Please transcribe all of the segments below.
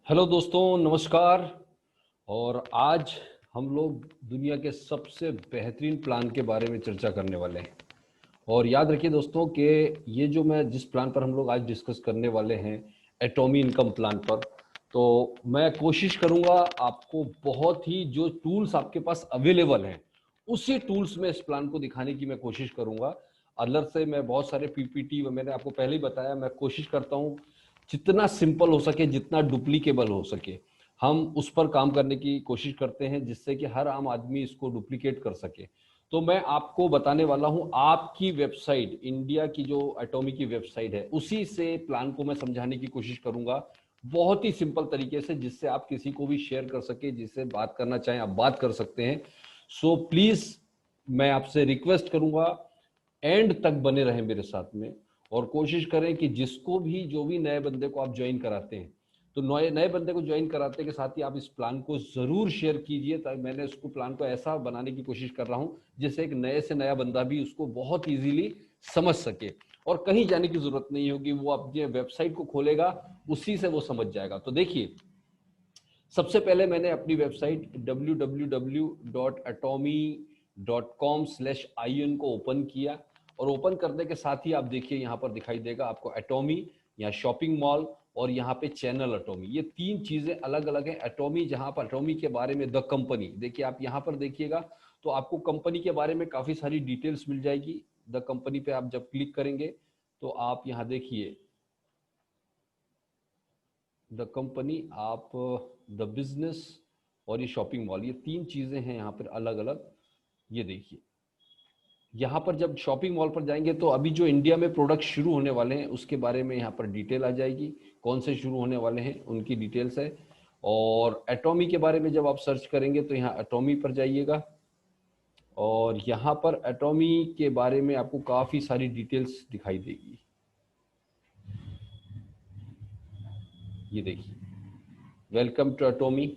Hello दोस्तों, नमस्कार। और आज हम लोग दुनिया के सबसे बेहतरीन प्लान के बारे में चर्चा करने वाले हैं। और याद रखिए दोस्तों कि ये जो मैं जिस प्लान पर हम लोग आज डिस्कस करने वाले हैं, एटॉमी इनकम प्लान पर, तो मैं कोशिश करूंगा आपको बहुत ही जो टूल्स आपके पास अवेलेबल हैं उसी टूल्स में इस प्लान को दिखाने की मैं कोशिश करूंगा। अलग से मैं बहुत सारे पीपीटी, मैंने आपको पहले ही बताया, मैं कोशिश करता हूं जितना सिंपल हो सके, जितना डुप्लीकेबल हो सके, हम उस पर काम करने की कोशिश करते हैं जिससे कि हर आम आदमी इसको डुप्लीकेट कर सके। तो मैं आपको बताने वाला हूं, आपकी वेबसाइट, इंडिया की जो एटॉमी की वेबसाइट है उसी से प्लान को मैं समझाने की कोशिश करूंगा, बहुत ही सिंपल तरीके से, जिससे आप किसी को भी शेयर कर सके, जिससे बात करना चाहें आप बात कर सकते हैं। सो प्लीज मैं आपसे रिक्वेस्ट करूंगा, एंड तक बने रहें मेरे साथ में, और कोशिश करें कि जिसको भी, जो भी नए बंदे को आप ज्वाइन कराते हैं, तो नए नए बंदे को ज्वाइन कराते के साथ ही आप इस प्लान को जरूर शेयर कीजिए। ताकि मैंने इसको प्लान को ऐसा बनाने की कोशिश कर रहा हूं जिससे एक नए से नया बंदा भी उसको बहुत इजीली समझ सके, और कहीं जाने की जरूरत नहीं होगी। वो अपनी वेबसाइट को खोलेगा, उसी से वो समझ जाएगा। तो देखिए, सबसे पहले मैंने अपनी वेबसाइट www.atomy.com/in को ओपन किया, और ओपन करने के साथ ही आप देखिए यहाँ पर दिखाई देगा आपको एटॉमी, यहाँ शॉपिंग मॉल, और यहाँ पे चैनल एटॉमी। ये तीन चीजें अलग अलग हैं। एटॉमी, जहाँ पर एटॉमी के बारे में द कंपनी, देखिए आप यहाँ पर देखिएगा तो आपको कंपनी के बारे में काफी सारी डिटेल्स मिल जाएगी। द कंपनी पे आप जब क्लिक करेंगे तो आप यहाँ देखिए द कंपनी, आप द बिजनेस और ये शॉपिंग मॉल, ये तीन चीजें हैं यहाँ पर अलग अलग। ये देखिए, यहाँ पर जब शॉपिंग मॉल पर जाएंगे तो अभी जो इंडिया में प्रोडक्ट शुरू होने वाले हैं उसके बारे में यहाँ पर डिटेल आ जाएगी, कौन से शुरू होने वाले हैं उनकी डिटेल्स है। और एटॉमी के बारे में जब आप सर्च करेंगे तो यहाँ एटॉमी पर जाइएगा, और यहाँ पर एटॉमी के बारे में आपको काफी सारी डिटेल्स दिखाई देगी। ये देखिए, वेलकम टू एटॉमी।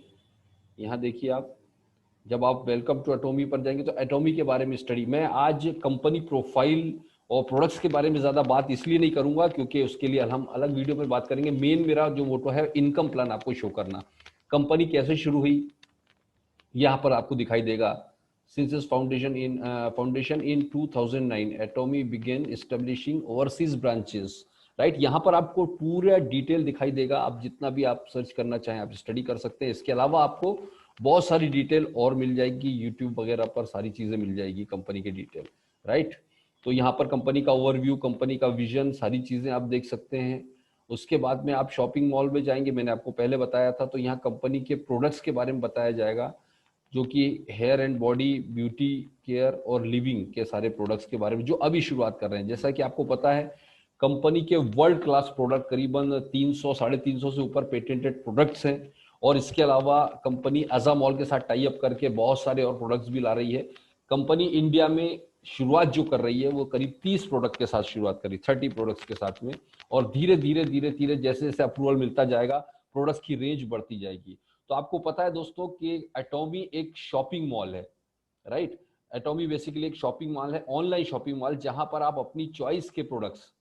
यहाँ देखिए आप, जब आप वेलकम टू एटॉमी पर जाएंगे तो एटॉमी के बारे में स्टडी, मैं आज कंपनी प्रोफाइल और प्रोडक्ट्स के बारे में ज्यादा बात इसलिए नहीं करूंगा क्योंकि उसके लिए हम अलग वीडियो में बात करेंगे। मेन मेरा जो मोटो है इनकम प्लान आपको शो करना, कंपनी कैसे शुरू हुई यहाँ पर आपको दिखाई देगा। Since its foundation in 2009 Atomy begin establishing overseas branches, right. यहाँ पर आपको पूरा डिटेल दिखाई देगा। आप जितना भी आप सर्च करना चाहें आप स्टडी कर सकते हैं। इसके अलावा आपको बहुत सारी डिटेल और मिल जाएगी, यूट्यूब वगैरह पर सारी चीजें मिल जाएगी कंपनी की डिटेल, राइट। तो यहाँ पर कंपनी का ओवरव्यू, कंपनी का विजन, सारी चीजें आप देख सकते हैं। उसके बाद में आप शॉपिंग मॉल में जाएंगे, मैंने आपको पहले बताया था, तो यहाँ कंपनी के प्रोडक्ट्स के बारे में बताया जाएगा, जो कि hair and body beauty care और लिविंग के सारे प्रोडक्ट्स के बारे में जो अभी शुरुआत कर रहे हैं। जैसा कि आपको पता है, कंपनी के वर्ल्ड क्लास प्रोडक्ट करीबन 300 350 से ऊपर पेटेंटेड प्रोडक्ट्स हैं। और इसके अलावा कंपनी अजा मॉल के साथ टाई अप करके बहुत सारे और प्रोडक्ट्स भी ला रही है। कंपनी इंडिया में शुरुआत जो कर रही है वो करीब 30 प्रोडक्ट के साथ शुरुआत करी, 30 प्रोडक्ट्स के साथ में। और धीरे धीरे धीरे धीरे जैसे जैसे अप्रूवल मिलता जाएगा, प्रोडक्ट्स की रेंज बढ़ती जाएगी। तो आपको पता है दोस्तों कि एटॉमी एक शॉपिंग मॉल है, राइट। एटॉमी बेसिकली एक शॉपिंग मॉल है, ऑनलाइन शॉपिंग मॉल, जहां पर आप अपनी चॉइस के प्रोडक्ट्स,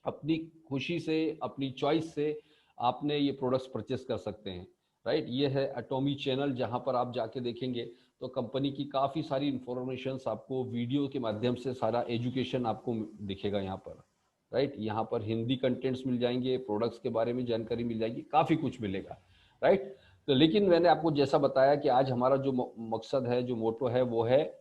अपनी खुशी से, अपनी चॉइस से आपने ये प्रोडक्ट्स परचेस कर सकते हैं, राइट। ये है एटॉमी चैनल, जहां पर आप जाके देखेंगे तो कंपनी की काफी सारी इंफॉर्मेशन आपको वीडियो के माध्यम से, सारा एजुकेशन आपको दिखेगा यहाँ पर, राइट। यहाँ पर हिंदी कंटेंट्स मिल जाएंगे, प्रोडक्ट्स के बारे में जानकारी मिल जाएगी, काफी कुछ मिलेगा, राइट। तो लेकिन मैंने आपको जैसा बताया कि आज हमारा जो मकसद है, जो मोटो है, वो है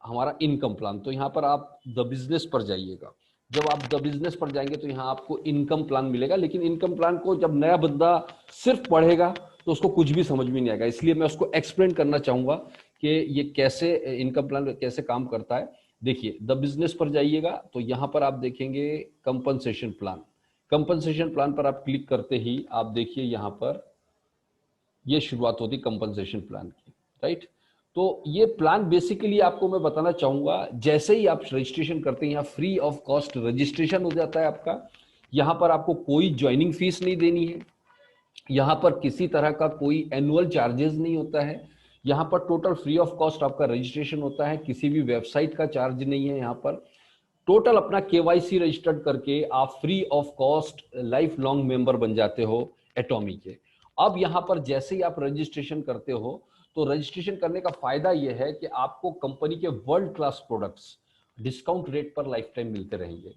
हमारा इनकम प्लान। तो यहाँ पर आप द बिजनेस पर जाइएगा। जब आप द बिजनेस पर जाएंगे तो यहाँ आपको इनकम प्लान मिलेगा। लेकिन इनकम प्लान को जब नया बंदा सिर्फ पढ़ेगा तो उसको कुछ भी समझ में नहीं आएगा, इसलिए मैं उसको एक्सप्लेन करना चाहूंगा कि ये कैसे, इनकम प्लान कैसे काम करता है। देखिए, द बिजनेस पर जाइएगा तो यहाँ पर आप देखेंगे कंपनसेशन प्लान। कंपनसेशन प्लान पर आप क्लिक करते ही आप देखिए यहाँ पर ये शुरुआत होती कंपनसेशन प्लान की, राइट। तो ये प्लान बेसिकली आपको मैं बताना चाहूंगा, जैसे ही आप रजिस्ट्रेशन करते हैं यहाँ फ्री ऑफ कॉस्ट रजिस्ट्रेशन हो जाता है आपका। यहाँ पर आपको कोई ज्वाइनिंग फीस नहीं देनी है, यहाँ पर किसी तरह का कोई एनुअल चार्जेस नहीं होता है। यहाँ पर टोटल फ्री ऑफ कॉस्ट आपका रजिस्ट्रेशन होता है, किसी भी वेबसाइट का चार्ज नहीं है। यहाँ पर टोटल अपना केवाईसी रजिस्टर्ड करके आप free of cost life long member बन जाते हो एटॉमी के। अब यहाँ पर जैसे ही आप रजिस्ट्रेशन करते हो तो रजिस्ट्रेशन करने का फायदा यह है कि आपको कंपनी के world class products discount rate पर लाइफ टाइम मिलते रहेंगे,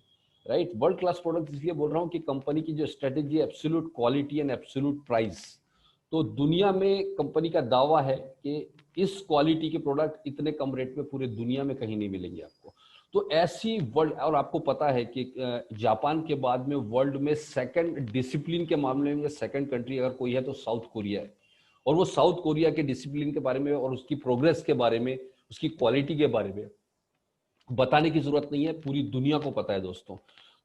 राइट। वर्ल्ड क्लास प्रोडक्ट्स इसलिए बोल रहा हूँ कि कंपनी की जो strategy, absolute quality and absolute price, तो दुनिया में कंपनी का दावा है कि इस क्वालिटी के प्रोडक्ट इतने कम रेट में पूरे दुनिया में कहीं नहीं मिलेंगे आपको। तो ऐसी वर्ल्ड, और आपको पता है कि जापान के बाद में वर्ल्ड में सेकंड डिसिप्लिन के मामले में सेकंड कंट्री अगर कोई है तो साउथ कोरिया है। और वो साउथ कोरिया के डिसिप्लिन के बारे में और उसकी प्रोग्रेस के बारे में, उसकी क्वालिटी के बारे में बताने की जरूरत नहीं है, पूरी दुनिया को पता है दोस्तों।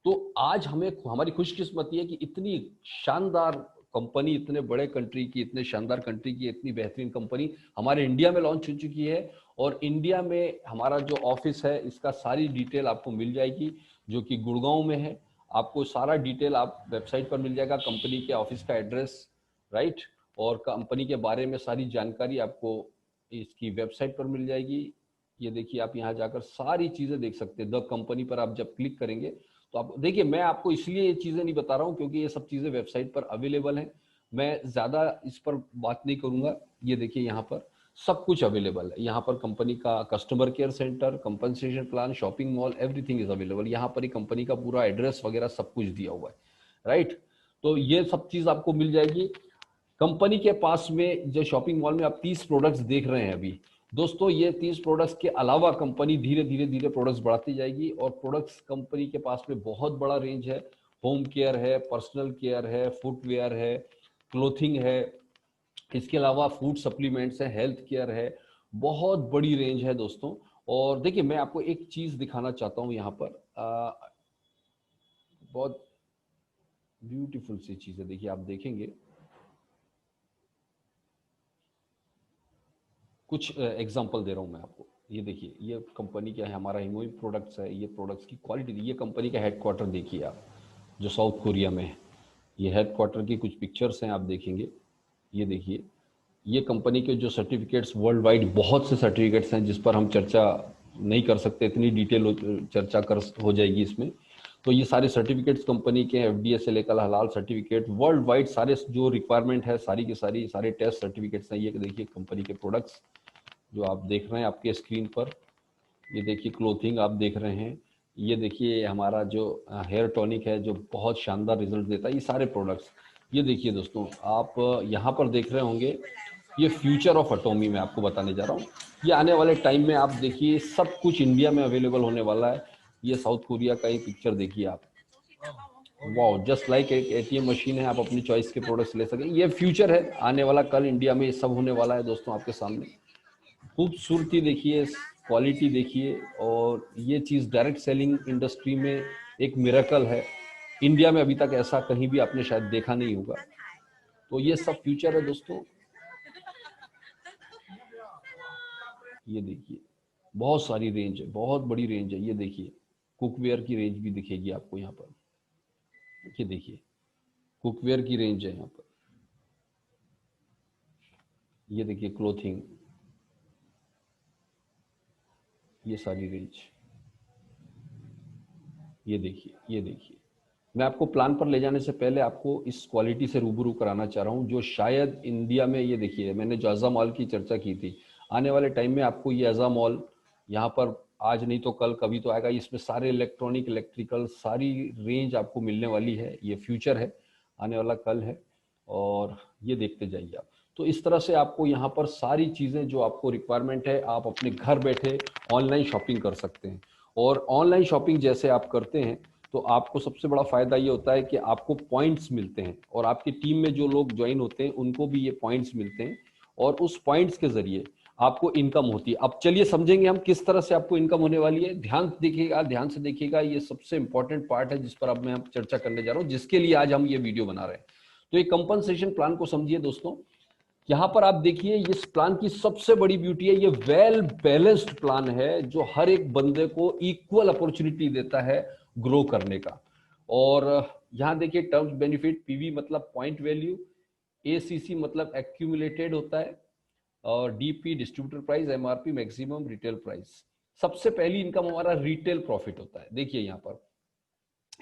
तो आज हमें, हमारी खुशकिस्मती है कि इतनी शानदार कंपनी, इतने बड़े कंट्री की, इतने शानदार कंट्री की इतनी बेहतरीन कंपनी हमारे इंडिया में लॉन्च हो चुकी है। और इंडिया में हमारा जो ऑफिस है इसका सारी डिटेल आपको मिल जाएगी, जो कि गुड़गांव में है। आपको सारा डिटेल आप वेबसाइट पर मिल जाएगा, कंपनी के ऑफिस का एड्रेस, राइट, और कंपनी के बारे में सारी जानकारी आपको इसकी वेबसाइट पर मिल जाएगी। ये देखिए, आप यहाँ जाकर सारी चीजें देख सकते हैं। द कंपनी पर आप जब क्लिक करेंगे तो आप देखिए, मैं आपको इसलिए ये चीजें नहीं बता रहा हूँ क्योंकि ये सब चीजें वेबसाइट पर अवेलेबल हैं, मैं ज्यादा इस पर बात नहीं करूंगा। ये देखिए, यहाँ पर सब कुछ अवेलेबल है। यहाँ पर कंपनी का customer care centre, compensation plan, shopping mall, everything is available. यहाँ पर ही कंपनी का पूरा एड्रेस वगैरह सब कुछ दिया हुआ है, राइट। तो ये सब चीज आपको मिल जाएगी कंपनी के पास में। जो शॉपिंग मॉल में आप 30 प्रोडक्ट्स देख रहे हैं अभी दोस्तों, ये 30 प्रोडक्ट्स के अलावा कंपनी धीरे धीरे धीरे प्रोडक्ट्स बढ़ाती जाएगी। और प्रोडक्ट्स कंपनी के पास में बहुत बड़ा रेंज है। होम केयर है, पर्सनल केयर है, फुटवेयर है, क्लोथिंग है, इसके अलावा फूड सप्लीमेंट्स है, हेल्थ केयर है, बहुत बड़ी रेंज है दोस्तों। और देखिए, मैं आपको एक चीज दिखाना चाहता हूँ यहाँ पर, बहुत ब्यूटीफुल सी चीज है। देखिए, आप देखेंगे कुछ एग्जांपल दे रहा हूं मैं आपको। ये देखिए, ये कंपनी क्या है, हमारा हिमोई प्रोडक्ट्स है। ये प्रोडक्ट्स की क्वालिटी, ये कंपनी का हेडक्वार्टर देखिए आप, जो साउथ कोरिया में है। ये हेडक्वार्टर की कुछ पिक्चर्स हैं, आप देखेंगे। ये देखिए, ये कंपनी के जो सर्टिफिकेट्स, वर्ल्ड वाइड बहुत से सर्टिफिकेट्स हैं जिस पर हम चर्चा नहीं कर सकते, इतनी डिटेल चर्चा कर हो जाएगी इसमें। तो ये सारे सर्टिफिकेट्स कंपनी के, FDA से लेकर हलाल सर्टिफिकेट, वर्ल्ड वाइड सारे जो रिक्वायरमेंट है सारी की सारी, सारे टेस्ट सर्टिफिकेट्स हैं। ये देखिए कंपनी के प्रोडक्ट्स जो आप देख रहे हैं आपके स्क्रीन पर। ये देखिए, क्लोथिंग आप देख रहे हैं। ये देखिए, हमारा जो हेयर टॉनिक है जो बहुत शानदार रिजल्ट देता है। ये सारे प्रोडक्ट्स, ये देखिए दोस्तों, आप यहाँ पर देख रहे होंगे, ये फ्यूचर ऑफ एटॉमी मैं आपको बताने जा रहा हूँ। ये आने वाले टाइम में आप देखिए सब कुछ इंडिया में अवेलेबल होने वाला है। ये साउथ कोरिया का ही पिक्चर देखिए आप, वाओ, जस्ट लाइक एक ATM मशीन है, आप अपनी चॉइस के प्रोडक्ट्स ले सकें। ये फ्यूचर है, आने वाला कल इंडिया में ये सब होने वाला है दोस्तों आपके सामने। खूबसूरती देखिए, क्वालिटी देखिए, और ये चीज़ डायरेक्ट सेलिंग इंडस्ट्री में एक मिरेकल है। इंडिया में अभी तक ऐसा कहीं भी आपने शायद देखा नहीं होगा। तो ये सब फ्यूचर है दोस्तों। ये देखिए, बहुत सारी रेंज है, बहुत बड़ी रेंज है। ये देखिए, कुकवेयर की रेंज भी दिखेगी आपको यहाँ पर। ये देखिए, कुकवेयर की रेंज है यहाँ पर। ये देखिए, क्लोथिंग, ये सारी रेंज। ये देखिए, ये देखिए, मैं आपको प्लान पर ले जाने से पहले आपको इस क्वालिटी से रूबरू कराना चाह रहा हूँ जो शायद इंडिया में, ये देखिए, मैंने जो अज़ा मॉल की चर्चा की थी, आने वाले टाइम में आपको ये अज़ा मॉल यहाँ पर आज नहीं तो कल कभी तो आएगा। इसमें सारे इलेक्ट्रॉनिक, इलेक्ट्रिकल सारी रेंज आपको मिलने वाली है। ये फ्यूचर है, आने वाला कल है। और ये देखते जाइए आप। तो इस तरह से आपको यहाँ पर सारी चीज़ें जो आपको रिक्वायरमेंट है, आप अपने घर बैठे ऑनलाइन शॉपिंग कर सकते हैं। और ऑनलाइन शॉपिंग जैसे आप करते हैं तो आपको सबसे बड़ा फायदा ये होता है कि आपको पॉइंट्स मिलते हैं, और आपकी टीम में जो लोग ज्वाइन होते हैं उनको भी ये पॉइंट्स मिलते हैं, और उस पॉइंट्स के जरिए आपको इनकम होती है। अब चलिए समझेंगे हम किस तरह से आपको इनकम होने वाली है। ध्यान देखिएगा, ध्यान से देखिएगा, ये सबसे इंपॉर्टेंट पार्ट है जिस पर अब मैं चर्चा करने जा रहा हूँ, जिसके लिए आज हम ये वीडियो बना रहे हैं। तो ये कंपनसेशन प्लान को समझिए दोस्तों। यहाँ पर आप देखिए, इस प्लान की सबसे बड़ी ब्यूटी है, ये वेल बैलेंस्ड प्लान है जो हर एक बंदे को इक्वल अपॉर्चुनिटी देता है ग्रो करने का। और यहाँ देखिए, टर्म्स बेनिफिट, PV मतलब पॉइंट वैल्यू, ACC मतलब एक्यूमुलेटेड होता है, और DP distributor price, MRP maximum retail price. सबसे पहली इनकम हमारा रिटेल प्रॉफिट होता है। देखिए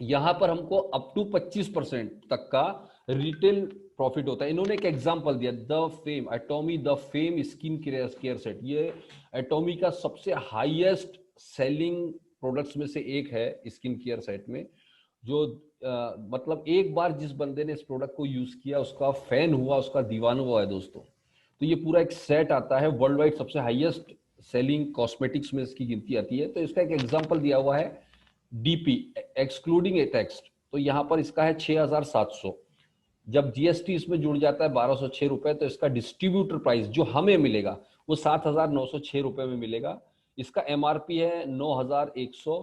यहाँ पर हमको अप टू 25% तक का रिटेल प्रॉफिट होता है। इन्होंने एक एग्जांपल दिया, the fame एटॉमी the fame skin care set. ये एटॉमी का सबसे हाईएस्ट सेलिंग प्रोडक्ट्स में से एक है स्किन केयर सेट में, जो मतलब एक बार जिस बंदे ने इस प्रोडक्ट को यूज किया उसका फैन हुआ, उसका दीवाना हुआ है दोस्तों। तो ये पूरा एक सेट आता है, वर्ल्ड वाइड सबसे हाईएस्ट सेलिंग कॉस्मेटिक्स में इसकी गिनती आती है। तो इसका एक एग्जांपल दिया हुआ है डीपी एक्सक्लूडिंग ए टैक्स, तो यहाँ पर इसका है 6700। जब जीएसटी इसमें जुड़ जाता है 1206 रुपए, तो इसका डिस्ट्रीब्यूटर प्राइस जो हमें मिलेगा वो 7906 रुपए में मिलेगा। इसका एमआरपी है 9100,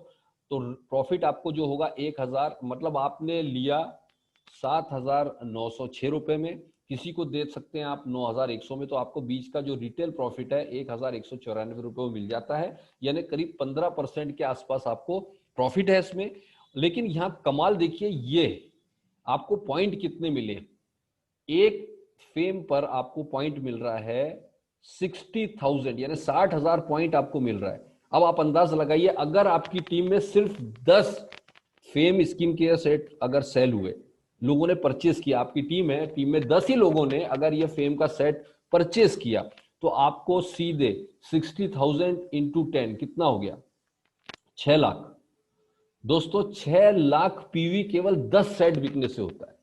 तो प्रॉफिट आपको जो होगा 1000, मतलब आपने लिया 7906 रुपए में, किसी को दे सकते हैं आप 9100 में, तो आपको बीच का जो रिटेल प्रॉफिट है 1194 रुपए में मिल जाता है, यानी करीब 15% के आसपास आपको प्रॉफिट है इसमें। लेकिन यहां कमाल देखिए, ये आपको पॉइंट कितने मिले, एक फेम पर आपको पॉइंट मिल रहा है 60,000, यानी 60,000 पॉइंट आपको मिल रहा है। अब आप अंदाज लगाइए, अगर आपकी टीम में सिर्फ 10 फेम स्किन केयर सेट अगर सेल हुए, लोगों ने परचेस किया, आपकी टीम है, टीम में 10 ही लोगों ने अगर ये फेम का सेट परचेस किया, तो आपको सीधे 60,000 इंटू 10 कितना हो गया, 6 लाख। दोस्तों 6 लाख पीवी केवल 10 सेट बिकने से होता है,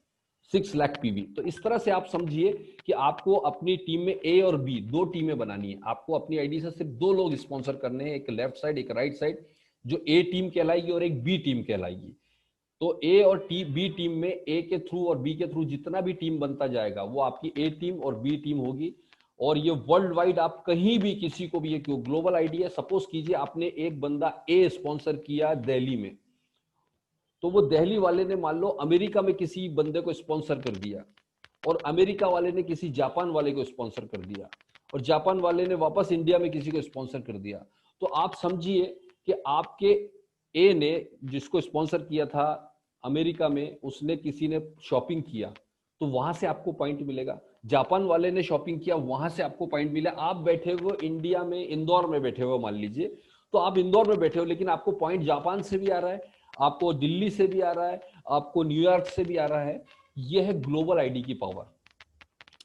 6 लाख पीवी। तो इस तरह से आप समझिए कि आपको अपनी टीम में ए और बी दो टीमें बनानी है। आपको अपनी आईडी से सिर्फ दो लोग स्पॉन्सर करने हैं, एक लेफ्ट साइड एक राइट साइड, जो ए टीम कहलाएगी और एक बी टीम कहलाएगी। तो ए और बी टीम में ए के थ्रू और बी के थ्रू जितना भी टीम बनता जाएगा वो आपकी ए टीम और बी टीम होगी। और ये वर्ल्ड वाइड आप कहीं भी किसी को भी, ये क्यों ग्लोबल आईडी है, सपोज कीजिए आपने एक बंदा ए स्पॉन्सर किया दिल्ली में, तो वो दिल्ली वाले ने मान लो अमेरिका में किसी बंदे को स्पॉन्सर कर दिया, और अमेरिका वाले ने किसी जापान वाले को स्पॉन्सर कर दिया, और जापान वाले ने वापस इंडिया में किसी को स्पॉन्सर कर दिया। तो आप समझिए कि आपके ए ने जिसको स्पॉन्सर किया था अमेरिका में, उसने किसी ने शॉपिंग किया तो वहां से आपको पॉइंट मिलेगा, जापान वाले ने शॉपिंग किया वहां से आपको पॉइंट मिला। आप बैठे हुए इंडिया में इंदौर में बैठे हुए मान लीजिए, तो आप इंदौर में बैठे हो लेकिन आपको पॉइंट जापान से भी आ रहा है, आपको दिल्ली से भी आ रहा है, आपको न्यूयॉर्क से भी आ रहा है। यह है ग्लोबल आईडी की पावर।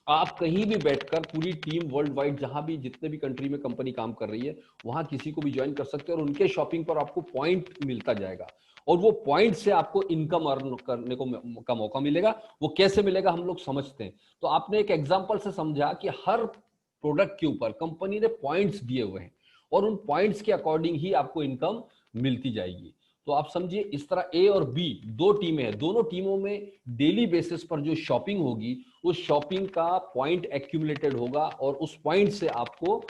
आप कहीं भी बैठकर पूरी टीम वर्ल्ड वाइड जहां भी जितने भी कंट्री में कंपनी काम कर रही है वहां किसी को भी ज्वाइन कर सकते हैं, और उनके शॉपिंग पर आपको पॉइंट मिलता जाएगा, और वो पॉइंट से आपको इनकम अर्न करने का मौका मिलेगा। वो कैसे मिलेगा हम लोग समझते हैं। तो आपने एक एग्जांपल से समझा कि हर प्रोडक्ट के ऊपर कंपनी ने पॉइंट्स दिए हुए हैं, और उन पॉइंट्स के अकॉर्डिंग ही आपको इनकम मिलती जाएगी। तो आप समझिए इस तरह ए और बी दो टीमें हैं, दोनों टीमों में डेली बेसिस पर जो शॉपिंग होगी उस शॉपिंग का पॉइंट एक्यूमुलेटेड होगा, और उस पॉइंट से आपको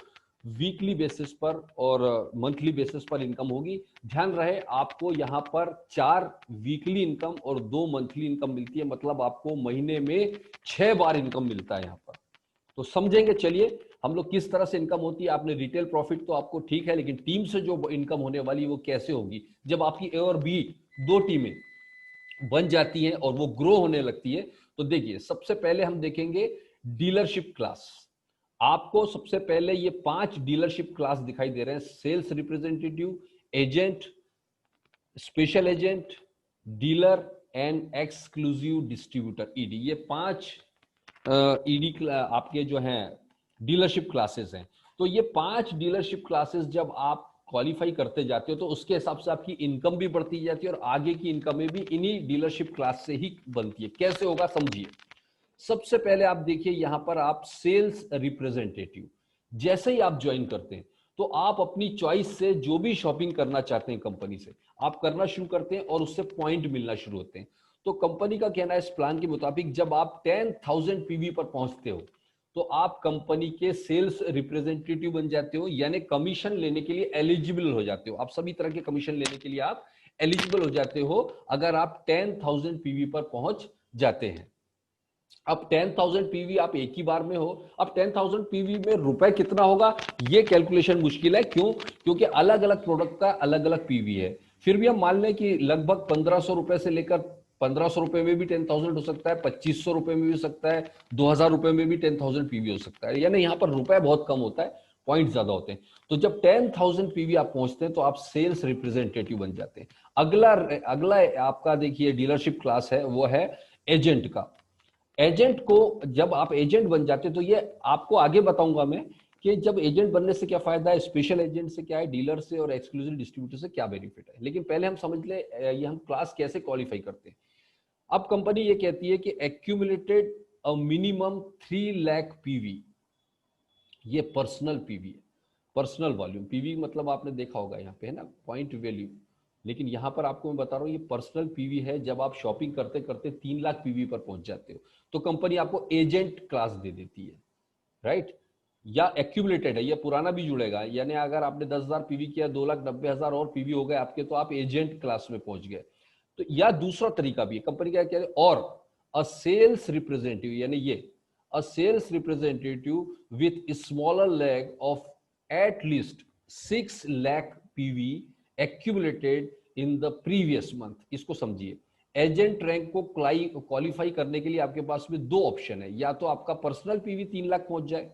वीकली बेसिस पर और मंथली बेसिस पर इनकम होगी। ध्यान रहे आपको यहाँ पर 4 वीकली इनकम और 2 मंथली इनकम मिलती है, मतलब आपको महीने में 6 बार इनकम मिलता है यहाँ पर। तो समझेंगे चलिए हम लोग किस तरह से इनकम होती है। आपने रिटेल प्रॉफिट तो आपको ठीक है, लेकिन टीम से जो इनकम होने वाली है वो कैसे होगी। जब आपकी ए और बी दो टीमें बन जाती हैं और वो ग्रो होने लगती है, तो देखिए सबसे पहले हम देखेंगे डीलरशिप क्लास। आपको सबसे पहले ये 5 डीलरशिप क्लास दिखाई दे रहे हैं, sales representative, agent, special agent, dealer and exclusive distributor ED. ये 5 ईडी आपके जो हैं डीलरशिप क्लासेस हैं। तो ये 5 डीलरशिप क्लासेस जब आप क्वालिफाई करते जाते हो तो उसके हिसाब से आपकी इनकम भी बढ़ती जाती है, और आगे की इनकमें भी इन्हीं डीलरशिप क्लास से ही बनती है। कैसे होगा समझिए। सबसे पहले आप देखिए यहां पर आप सेल्स रिप्रेजेंटेटिव जैसे ही आप ज्वाइन करते हैं तो आप अपनी चॉइस से जो भी शॉपिंग करना चाहते हैं कंपनी से आप करना शुरू करते हैं, और उससे पॉइंट मिलना शुरू होते हैं। तो कंपनी का कहना है इस प्लान के मुताबिक जब आप 10,000 पीवी पर पहुंचते हो तो आप कंपनी के सेल्स रिप्रेजेंटेटिव बन जाते हो, यानी कमीशन लेने के लिए एलिजिबल हो जाते हो। आप सभी तरह के कमीशन लेने के लिए आप एलिजिबल हो जाते हो अगर आप 10,000 पीवी पर पहुंच जाते हैं। अब 10,000 पीवी आप एक ही बार में हो। अब 10,000 पीवी में रुपए कितना होगा ये कैलकुलेशन मुश्किल है। क्यों? क्योंकि अलग अलग प्रोडक्ट का अलग अलग पीवी है। फिर भी हम मान लें कि लगभग 1,500 रुपए से लेकर 1,500 रुपए में भी 10,000 हो सकता है, 2,500 रुपए में भी हो सकता है, 2,000 रुपए में भी 10,000 पीवी हो सकता है। यानी यहाँ पर रुपए बहुत कम होता है, पॉइंट ज्यादा होते हैं। तो जब 10,000 पीवी आप पहुंचते हैं तो आप सेल्स रिप्रेजेंटेटिव बन जाते हैं। अगला आपका देखिए डीलरशिप क्लास है वो है एजेंट का। एजेंट को जब आप एजेंट बन जाते हैं तो ये आपको आगे बताऊंगा मैं कि जब एजेंट बनने से क्या फायदा है, स्पेशल एजेंट से क्या है, डीलर से और एक्सक्लूसिव डिस्ट्रीब्यूटर से क्या बेनिफिट है। लेकिन पहले हम समझ ले ये हम क्लास कैसे क्वालिफाई करते हैं। अब कंपनी ये कहती है कि accumulated a minimum 3 lakh PV, ये पर्सनल पीवी है, पर्सनल वॉल्यूम। पीवी मतलब आपने देखा होगा यहाँ पे है ना, पॉइंट वैल्यू, लेकिन यहाँ पर आपको मैं बता रहा हूँ ये पर्सनल पीवी है। जब आप शॉपिंग करते करते 3 लाख पीवी पर पहुंच जाते हो तो कंपनी आपको एजेंट क्लास दे देती है, राइट। या एक्यूमुलेटेड है, ये पुराना भी जुड़ेगा, यानी अगर आपने 10,000 पीवी किया, 2,90,000 और पीवी हो गए आपके, तो आप एजेंट क्लास में पहुंच गए। तो या दूसरा तरीका भी है, कंपनी क्या कह रही है, और अ सेल्स रिप्रेजेंटेटिव, यानी ये a sales representative with smaller leg of at least 6 lakh PV accumulated in the previous month. इसको समझिए, एजेंट रैंक को क्वालिफाई करने के लिए आपके पास में दो ऑप्शन है, या तो आपका पर्सनल पीवी 3 लाख पहुंच जाए,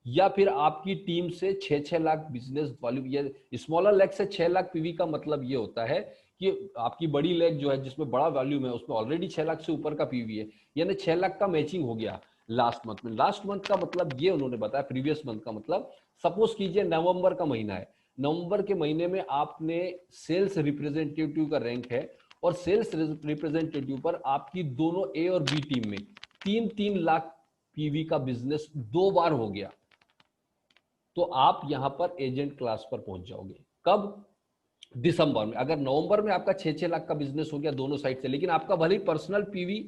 या फिर आपकी टीम से 6-6 लाख बिजनेस वॉल्यूम। ये स्मॉलर लेग से 6 लाख पीवी का मतलब ये होता है कि आपकी बड़ी लेग जो है जिसमें बड़ा वॉल्यूम है उसमें ऑलरेडी 6 लाख से ऊपर का पीवी है, यानी 6 लाख का मैचिंग हो गया लास्ट मंथ में। लास्ट मंथ का मतलब ये उन्होंने बताया, प्रीवियस मंथ का मतलब सपोज कीजिए नवंबर का महीना है, नवंबर के महीने में आपने सेल्स रिप्रेजेंटेटिव का रैंक है और सेल्स रिप्रेजेंटेटिव पर आपकी दोनों ए और बी टीम में 3-3 लाख पीवी का बिजनेस 2 बार हो गया, तो आप यहां पर एजेंट क्लास पर पहुंच जाओगे। कब? दिसंबर में। अगर नवंबर में आपका 6-6 लाख का बिजनेस हो गया दोनों साइड से, लेकिन आपका भले ही पर्सनल पीवी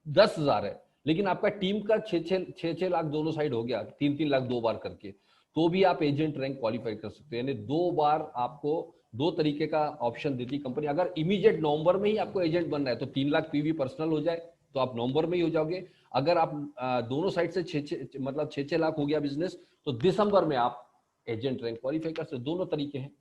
10,000 है, लेकिन आपका टीम का 6-6 लाख दोनों साइड हो गया, 3-3 लाख 2 बार करके, तो भी आप एजेंट रैंक क्वालिफाई कर सकते हो। यानी 2 बार आपको 2 तरीके का ऑप्शन देती कंपनी। अगर इमीडिएट नवंबर में ही आपको एजेंट बनना है तो 3 लाख पीवी पर्सनल हो जाए तो आप नवंबर में ही हो जाओगे। अगर आप दोनों साइड से 6-6 लाख हो गया बिजनेस तो दिसंबर में आप एजेंट रैंक क्वालिफाई कर सकते। दोनों तरीके हैं।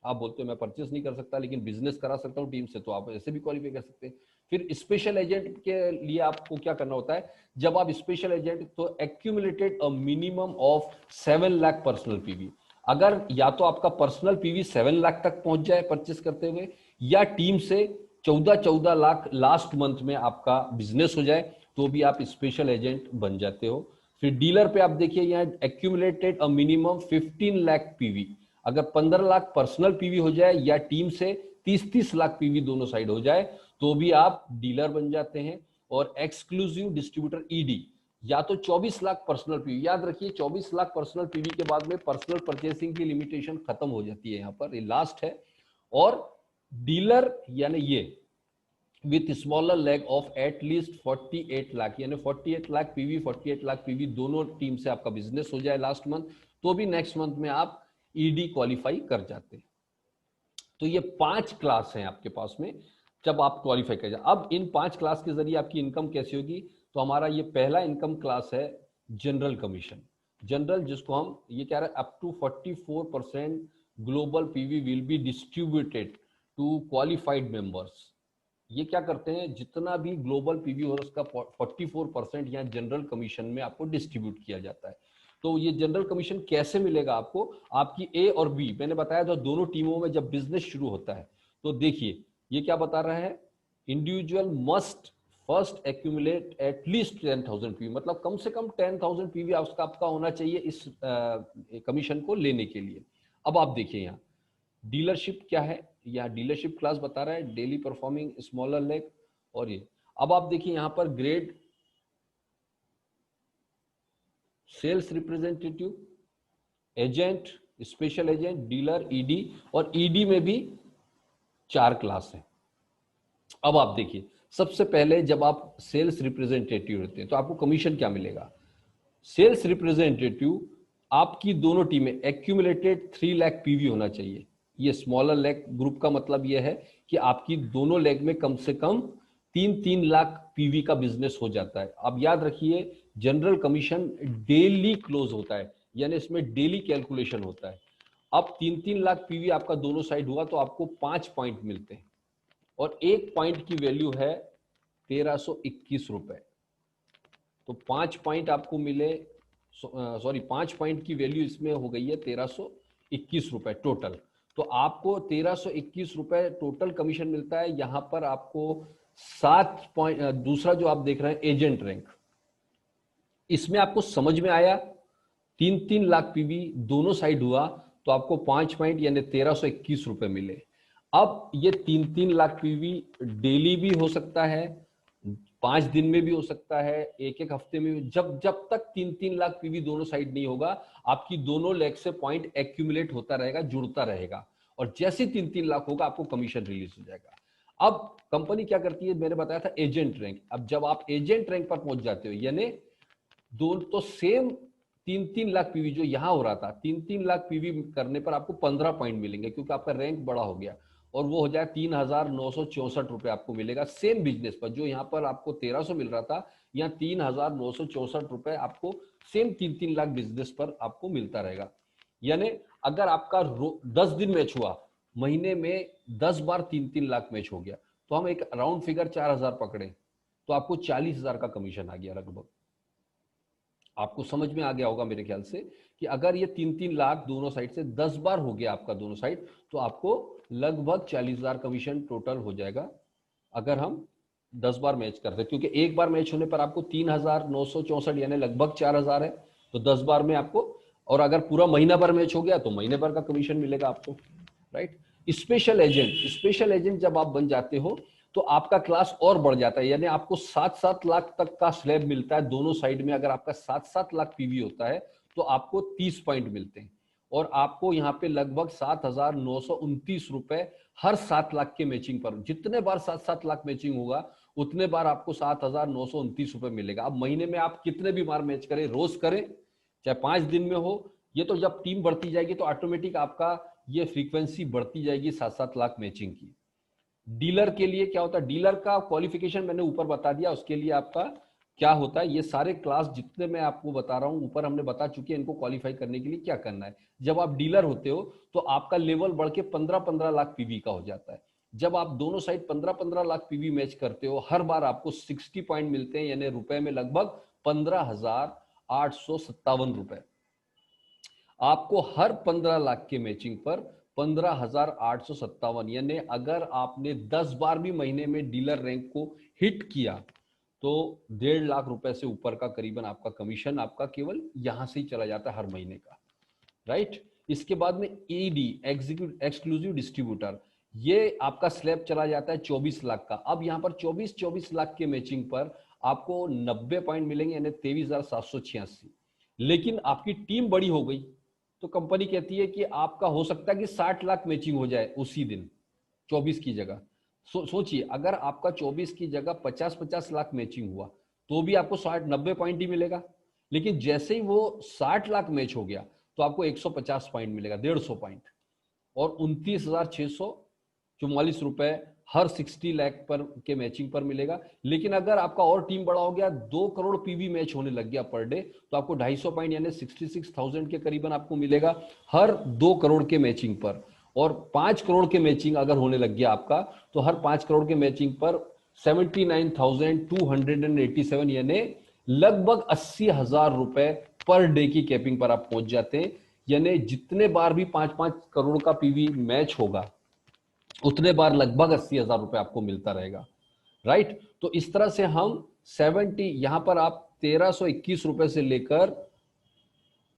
आप बोलते हो मैं परचेस नहीं कर सकता लेकिन बिजनेस करा सकता हूं टीम से, तो आप ऐसे भी क्वालिफाई कर सकते हैं। फिर स्पेशल एजेंट के लिए आपको क्या करना होता है, जब आप स्पेशल एजेंट, तो accumulated a minimum of 7 lakh personal PV. अगर या तो आपका पर्सनल पीवी 7 लाख तक पहुंच जाए परचेस करते हुए, या टीम से 14-14 लाख लास्ट मंथ में आपका बिजनेस हो जाए, तो भी आप स्पेशल एजेंट बन जाते हो। फिर डीलर पे आप देखिए यहाँ accumulated a minimum 15 lakh PV. अगर 15 लाख पर्सनल पीवी हो जाए या टीम से 30-30 लाख पीवी दोनों साइड हो जाए तो भी आप डीलर बन जाते हैं। और एक्सक्लूसिव डिस्ट्रीब्यूटर ईडी, या तो 24 लाख पर्सनल पीवी। याद रखिए 24 लाख पर्सनल पीवी के बाद में पर्सनल परचेसिंग की लिमिटेशन खत्म हो जाती है, यहां पर ये लास्ट है। और डीलर यानी ये with smaller leg of at least 48 lakh, यानी 48 लाख पीवी 48 लाख पीवी दोनों टीम से आपका बिजनेस हो जाए लास्ट मंथ, तो भी नेक्स्ट मंथ में आप ईडी क्वालिफाई कर जाते हैं। तो ये 5 क्लास हैं आपके पास में जब आप क्वालिफाई कर जाए। अब इन 5 क्लास के जरिए आपकी इनकम कैसी होगी, तो हमारा ये पहला इनकम क्लास है जनरल कमीशन। जनरल, जिसको हम ये कह रहे हैं up to 44% global PV will be distributed to qualified members. ये क्या करते हैं, जितना भी ग्लोबल पीवी हो उसका 44% यहाँ जनरल कमीशन में आपको डिस्ट्रीब्यूट किया जाता है। तो ये जनरल कमीशन कैसे मिलेगा आपको, आपकी ए और बी, मैंने बताया था दोनों टीमों में जब बिजनेस शुरू होता है, तो देखिए ये क्या बता रहा है, individual must first accumulate at least 10,000 PV, मतलब कम से कम 10,000 पीवी आपका होना चाहिए इस कमीशन को लेने के लिए। अब आप देखिए यहाँ डीलरशिप क्या है, यहाँ डीलरशिप क्लास बता रहा है डेली परफॉर्मिंग स्मॉलर लेग। और ये अब आप देखिए यहाँ पर grade sales representative, agent, special agent, dealer, ED, और ईडी में भी 4 क्लास है। अब आप देखिए सबसे पहले जब आप सेल्स रिप्रेजेंटेटिव होते हैं तो आपको कमीशन क्या मिलेगा। सेल्स रिप्रेजेंटेटिव आपकी दोनों टीमें एक्यूमुलेटेड 3 लाख पीवी होना चाहिए। ये स्मॉलर लेग ग्रुप का मतलब यह है कि आपकी दोनों लेग में कम से कम 3-3 लाख पीवी का बिजनेस हो जाता है। अब याद रखिए जनरल कमीशन डेली क्लोज होता है, यानी इसमें डेली कैलकुलेशन होता है। अब 3-3 लाख पीवी आपका दोनों साइड हुआ तो आपको 5 पॉइंट मिलते हैं, और 1 पॉइंट की वैल्यू है 1321 रुपए। तो 5 पॉइंट आपको मिले, सॉरी 5 पॉइंट की वैल्यू इसमें हो गई है 1321 रुपए टोटल। तो आपको 1321 रुपए टोटल कमीशन मिलता है। यहां पर आपको दूसरा जो आप देख रहे हैं एजेंट रैंक, इसमें आपको समझ में आया 3-3 लाख पीवी दोनों साइड हुआ तो आपको 5 पॉइंट यानी 1321 रुपए मिले। अब ये 3-3 लाख पीवी डेली भी हो सकता है, 5 दिन में भी हो सकता है, एक हफ्ते में भी। जब जब तक 3-3 लाख पीवी दोनों साइड नहीं होगा, आपकी दोनों लेग से पॉइंट एक्यूमुलेट होता रहेगा, जुड़ता रहेगा, और जैसे 3-3 लाख होगा आपको कमीशन रिलीज हो जाएगा। अब कंपनी क्या करती है, मैंने बताया था एजेंट रैंक। अब जब आप एजेंट रैंक पर पहुंच जाते हो, यानी दोनों तो सेम 3-3 लाख पीवी जो यहां हो रहा था, 3-3 लाख पीवी करने पर आपको 15 पॉइंट मिलेंगे, क्योंकि आपका रैंक बड़ा हो गया, और वो हो जाए 3,964 रुपए आपको मिलेगा सेम बिजनेस पर। जो यहां पर आपको 1300 मिल रहा था, यहाँ 3,964 रुपए आपको सेम 3-3 लाख बिजनेस पर आपको मिलता रहेगा। यानी अगर आपका 10 दिन मैच हुआ, महीने में 10 बार 3-3 लाख मैच हो गया, तो हम एक राउंड फिगर 4,000 पकड़े, तो आपको 40,000 का कमीशन आ गया लगभग। आपको समझ में आ गया होगा मेरे ख्याल से कि अगर ये 3-3 लाख दोनों साइड से 10 बार हो गया आपका दोनों साइड, तो आपको लगभग 40,000 कमीशन टोटल हो जाएगा अगर हम 10 बार मैच करते हैं। क्योंकि एक बार मैच होने पर आपको 3,964 यानी लगभग 4,000 है, तो 10 बार में आपको, और अगर पूरा महीना भर मैच हो गया तो महीने भर का कमीशन मिलेगा आपको, राइट। स्पेशल एजेंट जब आप बन जाते हो तो आपका क्लास और बढ़ जाता है, यानी आपको 7-7 लाख तक का स्लैब मिलता है दोनों साइड में। अगर आपका 7-7 लाख पीवी होता है तो आपको 30 पॉइंट मिलते हैं, और आपको यहाँ पे लगभग 7,929 रुपए हर 7 लाख के मैचिंग पर। जितने बार 7-7 लाख मैचिंग होगा उतने बार आपको 7,929 रुपए मिलेगा। अब महीने में आप कितने भी बार मैच करें, रोज करें, चाहे 5 दिन में हो, ये तो जब टीम बढ़ती जाएगी तो ऑटोमेटिक आपका ये फ्रीक्वेंसी बढ़ती जाएगी 7-7 लाख मैचिंग की। डीलर के लिए क्या होता है, डीलर का क्वालिफिकेशन मैंने ऊपर बता दिया, उसके लिए आपका क्या होता है, ये सारे क्लास जितने मैं आपको बता रहा हूं ऊपर हमने बता चुके हैं, इनको क्वालिफाई करने के लिए क्या करना है। जब आप डीलर होते हो तो आपका लेवल बढ़ के 15-15 लाख पीवी का हो जाता है। जब आप दोनों साइड 15-15 लाख पीवी मैच करते हो, हर बार आपको 60 पॉइंट मिलते हैं, यानी रुपए में लगभग 15,857 रुपए आपको हर 15 लाख के मैचिंग पर 15,857। यानी अगर आपने 10 बार भी महीने में डीलर रैंक को हिट किया तो 1.5 लाख रुपए से ऊपर का करीबन आपका कमीशन आपका केवल यहां से ही चला जाता है हर महीने का, राइट। इसके बाद में ईडी एग्जीक्यूटिव एक्सक्लूसिव डिस्ट्रीब्यूटर, ये आपका स्लैब चला जाता है 24 लाख का। अब यहां पर 24 लाख के मैचिंग पर आपको 90 पॉइंट मिलेंगे, यानी 23,786। लेकिन आपकी टीम बड़ी हो गई तो कंपनी कहती है कि आपका हो सकता है कि 60 लाख मैचिंग हो जाए उसी दिन 24 की जगह। सोचिए अगर आपका 24 की जगह 50-50 लाख मैचिंग हुआ तो भी आपको 60-90 पॉइंट ही मिलेगा। लेकिन जैसे ही वो 60 लाख मैच हो गया तो आपको 150 पॉइंट मिलेगा, 150 पॉइंट, और 29,644 रुपए हर 60 लाख पर के मैचिंग पर मिलेगा। लेकिन अगर आपका और टीम बड़ा हो गया, 2 करोड़ पीवी मैच होने लग गया पर डे, तो आपको 250 पॉइंट यानी 66,000 के करीबन आपको मिलेगा हर 2 करोड़ के मैचिंग पर। और 5 करोड़ के मैचिंग अगर होने लग गया आपका, तो हर 5 करोड़ के मैचिंग पर 79,287 यानी लगभग 80,000 रुपए पर डे की कैपिंग पर आप पहुंच जाते हैं। यानी जितने बार भी 5-5 करोड़ का पीवी मैच होगा उतने बार लगभग 80,000 रुपए आपको मिलता रहेगा, राइट। तो इस तरह से हम 70 यहां पर आप 1,321 रुपए से लेकर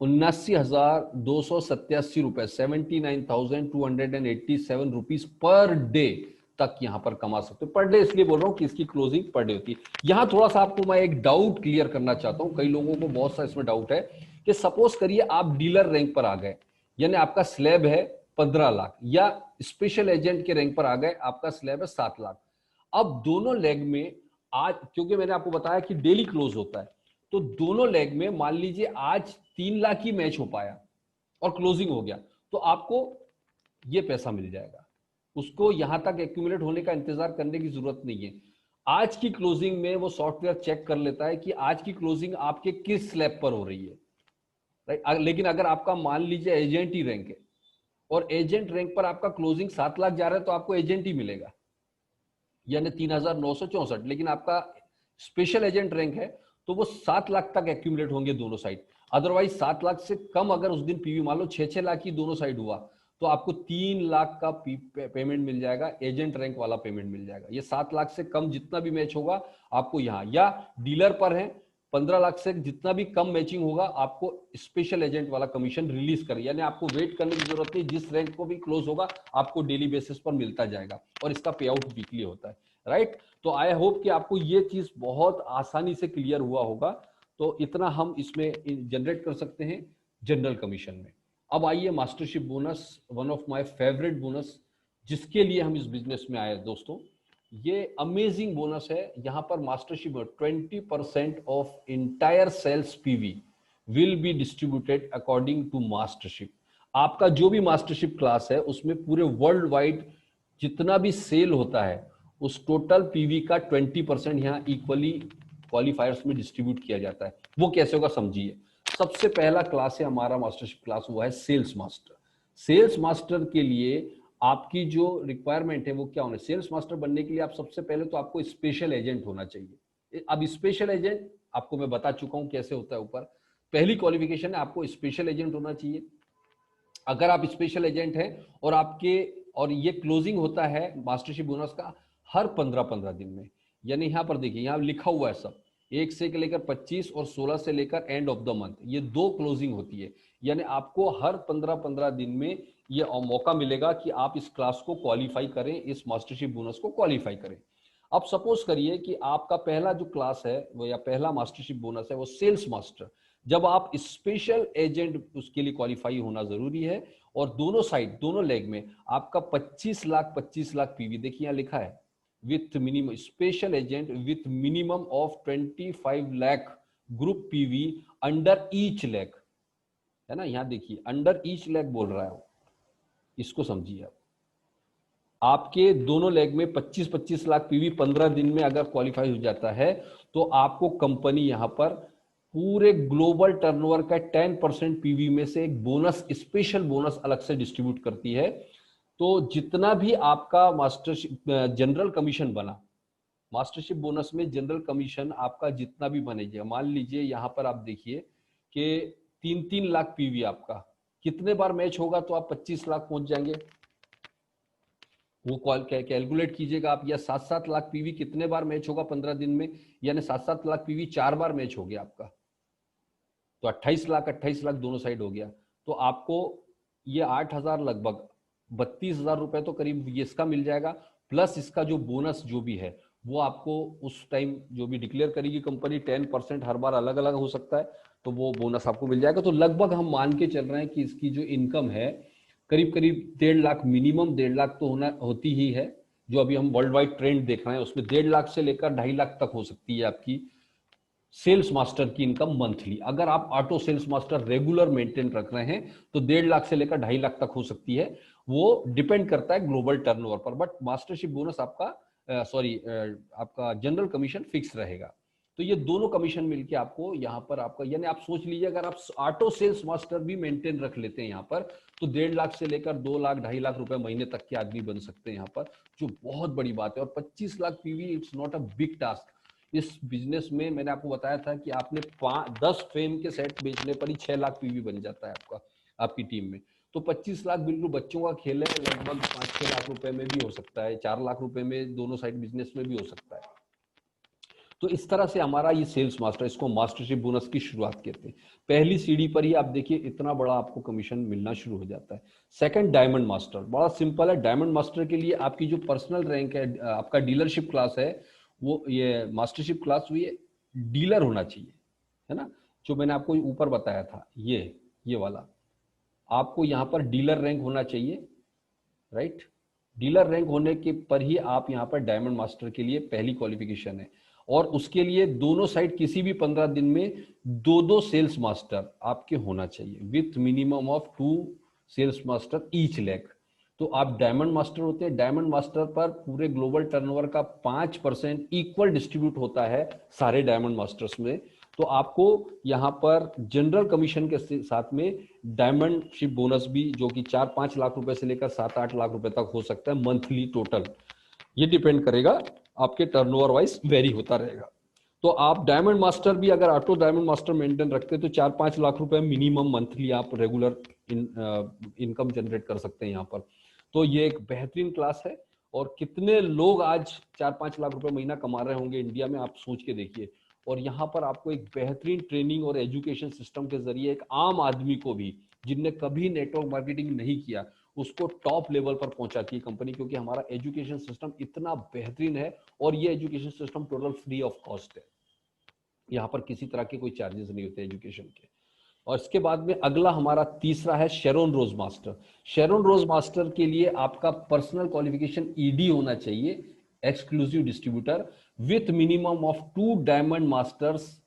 79,287 रुपए 79,287 रुपीज पर डे तक यहां पर कमा सकते हो। पर डे इसलिए बोल रहा हूं कि इसकी क्लोजिंग पर डे होती है। यहां थोड़ा सा आपको मैं एक डाउट क्लियर करना चाहता हूं, कई लोगों को बहुत सा इसमें डाउट है कि सपोज करिए आप डीलर रैंक पर आ गए, यानी आपका स्लैब है 15 लाख, या स्पेशल एजेंट के रैंक पर आ गए, आपका स्लैब है 7 लाख। अब दोनों लेग में आज, क्योंकि मैंने आपको बताया कि डेली क्लोज होता है, तो दोनों लेग में मान लीजिए आज 3 लाख ही मैच हो पाया और क्लोजिंग हो गया, तो आपको ये पैसा मिल जाएगा। उसको यहां तक एक्यूमुलेट होने का इंतजार करने की जरूरत नहीं है। आज की क्लोजिंग में वो सॉफ्टवेयर चेक कर लेता है कि आज की क्लोजिंग आपके किस स्लैब पर हो रही है, राइट। लेकिन अगर आपका मान लीजिए एजेंट ही रैंक है और एजेंट रैंक पर आपका क्लोजिंग 7 लाख जा रहा है, तो आपको एजेंट ही मिलेगा, यानी 3,964। लेकिन आपका स्पेशल एजेंट रैंक है तो वो 7 लाख तक एक्यूमुलेट होंगे दोनों साइड। अदरवाइज 7 लाख से कम अगर उस दिन पीवी मान लो 6-6 लाख ही दोनों साइड हुआ, तो आपको 3 लाख का पेमेंट मिल जाएगा, एजेंट रैंक वाला पेमेंट मिल जाएगा। ये 7 लाख से कम जितना भी मैच होगा आपको यहाँ, या डीलर पर है 15 लाख से जितना भी कम मैचिंग होगा आपको स्पेशल एजेंट वाला कमीशन रिलीज कर, यानी आपको वेट करने की जरूरत नहीं, जिस रैंक को भी क्लोज होगा आपको डेली बेसिस पर मिलता जाएगा, और इसका पे आउट वीकली होता है, राइट। तो आई होप कि आपको ये चीज बहुत आसानी से क्लियर हुआ होगा। तो इतना हम इसमें जनरेट कर सकते हैं जनरल कमीशन में। अब आइए mastership bonus, one of my favourite bonus, जिसके लिए हम इस बिजनेस में आए दोस्तों। ये अमेजिंग बोनस है। यहां पर mastership 20% of entire sales PV will be distributed according to mastership. आपका जो भी मास्टरशिप क्लास है उसमें पूरे वर्ल्ड वाइड जितना भी सेल होता है उस टोटल पीवी का 20% यहाँ इक्वली क्वालिफायर्स में डिस्ट्रीब्यूट किया जाता है। वो कैसे होगा समझिए। सबसे पहला क्लास है हमारा मास्टरशिप क्लास, वो है सेल्स मास्टर। सेल्स मास्टर के लिए आपकी जो रिक्वायरमेंट है वो क्या होना है, सेल्स मास्टर बनने के लिए आप सबसे पहले तो आपको स्पेशल एजेंट होना चाहिए। अब स्पेशल एजेंट आपको मैं बता चुका हूं कैसे होता है ऊपर। पहली क्वालिफिकेशन है आपको स्पेशल एजेंट होना चाहिए। अगर आप स्पेशल एजेंट हैं और आपके, और ये क्लोजिंग होता है मास्टरशिप बोनस का हर 15-15 दिन में, यानी यहां पर देखिए यहां लिखा हुआ है सब 1 से लेकर 25 और 16 से लेकर एंड ऑफ द मंथ, ये 2 क्लोजिंग होती है। यानी आपको हर 15-15 दिन में ये मौका मिलेगा कि आप इस क्लास को क्वालिफाई करें, इस मास्टरशिप बोनस को क्वालिफाई करें। अब सपोज करिए कि आपका पहला जो क्लास है वो, या पहला मास्टरशिप बोनस है वो सेल्स मास्टर। जब आप स्पेशल एजेंट, उसके लिए क्वालिफाई होना जरूरी है, और दोनों साइड, दोनों लेग में आपका 25 लाख पीवी, देखिए यहां लिखा है with minimum special agent with minimum of 25 lakh group PV under each leg, है ना। यहां देखिए अंडर ईच लेग बोल रहा है, इसको समझिए। आपके दोनों लेग में 25-25 लाख पीवी 15 दिन में अगर क्वालिफाई हो जाता है तो आपको कंपनी यहां पर पूरे ग्लोबल टर्नओवर का 10% पीवी में से एक बोनस, स्पेशल बोनस अलग से डिस्ट्रीब्यूट करती है। तो जितना भी आपका मास्टरशिप जनरल कमीशन बना, मास्टरशिप बोनस में जनरल कमीशन आपका जितना भी बनेगा, मान लीजिए यहां पर आप देखिए कि 3-3 लाख पीवी आपका कितने बार मैच होगा तो आप 25 लाख पहुंच जाएंगे। वो कैलकुलेट कीजिएगा आप, या 7-7 लाख पीवी कितने बार मैच होगा 15 दिन में, यानी 7-7 लाख पीवी 4 बार मैच हो गया आपका, तो 28 लाख दोनों साइड हो गया। तो आपको ये 8,000 लगभग 32,000 रुपए तो करीब ये इसका मिल जाएगा, प्लस इसका जो बोनस जो भी है वो आपको उस टाइम जो भी डिक्लेयर करेगी कंपनी 10% हर बार अलग अलग हो सकता है, तो वो बोनस आपको मिल जाएगा। तो लगभग हम मान के चल रहे हैं कि इसकी जो इनकम है करीब करीब 1.5 लाख, मिनिमम 1.5 लाख तो होती ही है। जो अभी हम वर्ल्ड वाइड ट्रेंड देख रहे हैं उसमें 1.5 लाख से लेकर 2.5 लाख तक हो सकती है आपकी सेल्स मास्टर की इनकम मंथली। अगर आप auto sales master regular maintain रख रहे हैं तो 1.5 लाख से लेकर 2.5 लाख तक हो सकती है। वो डिपेंड करता है ग्लोबल टर्नओवर पर, बट मास्टरशिप बोनस आपका आपका जनरल कमीशन फिक्स रहेगा। तो ये दोनों कमीशन मिलके आपको यहाँ पर आपका, यानी आप सोच लीजिए अगर आप ऑटो सेल्स मास्टर भी मेंटेन रख लेते हैं यहाँ पर तो 1.5 लाख से लेकर 2 लाख 2.5 लाख रुपए महीने तक के आदमी बन सकते हैं यहाँ पर, जो बहुत बड़ी बात है। और 25 lakh PV it's not a big task. इस बिजनेस में मैंने आपको बताया था कि आपने 10 फ्रेम के सेट बेचने पर ही 6 लाख पीवी बन जाता है आपका, आपकी टीम में। तो 25 लाख बिल्कुल बच्चों का खेल है, लगभग 5-6 लाख रुपए में भी हो सकता है, 4 लाख रुपए में दोनों साइड बिजनेस में भी हो सकता है। तो इस तरह से हमारा ये सेल्स मास्टर, इसको मास्टरशिप बोनस की शुरुआत कहते हैं। पहली सीढ़ी पर ही आप देखिए इतना बड़ा आपको कमीशन मिलना शुरू हो जाता है। सेकंड डायमंड मास्टर, बड़ा सिंपल है। डायमंड मास्टर के लिए आपकी जो पर्सनल रैंक है, आपका डीलरशिप क्लास है, वो ये मास्टरशिप क्लास हुई है, डीलर होना चाहिए, है ना। जो मैंने आपको ऊपर बताया था ये वाला, आपको यहाँ पर डीलर रैंक होना चाहिए, राइट। डीलर रैंक होने के पर ही आप यहाँ पर डायमंड मास्टर के लिए पहली क्वालिफिकेशन है। और उसके लिए दोनों साइड किसी भी 15 दिन में 2-2 सेल्स मास्टर आपके होना चाहिए with minimum of 2 sales master each leg. तो आप डायमंड मास्टर होते हैं। डायमंड मास्टर पर पूरे ग्लोबल टर्नओवर का 5% इक्वल डिस्ट्रीब्यूट होता है सारे डायमंड मास्टर्स में। तो आपको यहाँ पर जनरल कमीशन के साथ में डायमंडशिप बोनस भी, जो कि 4-5 लाख रुपए से लेकर 7-8 लाख रुपए तक हो सकता है मंथली टोटल। ये डिपेंड करेगा आपके टर्नओवर वाइज, वेरी होता रहेगा। तो आप डायमंड मास्टर भी अगर ऑटो डायमंड मास्टर मेंटेन रखते हैं तो 4-5 लाख रुपए मिनिमम मंथली आप रेगुलर इनकम जनरेट कर सकते हैं यहाँ पर। तो ये एक बेहतरीन क्लास है। और कितने लोग आज 4-5 लाख रुपए महीना कमा रहे होंगे इंडिया में, आप सोच के देखिए। और यहाँ पर आपको एक बेहतरीन ट्रेनिंग और एजुकेशन सिस्टम के जरिए एक आम आदमी को भी, जिनने कभी नेटवर्क मार्केटिंग नहीं किया, उसको टॉप लेवल पर पहुंचाती है कंपनी, क्योंकि हमारा एजुकेशन सिस्टम इतना बेहतरीन है। और ये education system total free of cost है, यहाँ पर किसी तरह के कोई चार्जेस नहीं होते एजुकेशन के। और इसके बाद में अगला हमारा तीसरा है शेरोन रोज मास्टर। शेरोन रोज मास्टर के लिए आपका पर्सनल क्वालिफिकेशन ईडी होना चाहिए, exclusive distributor, with minimum of 2 diamond masters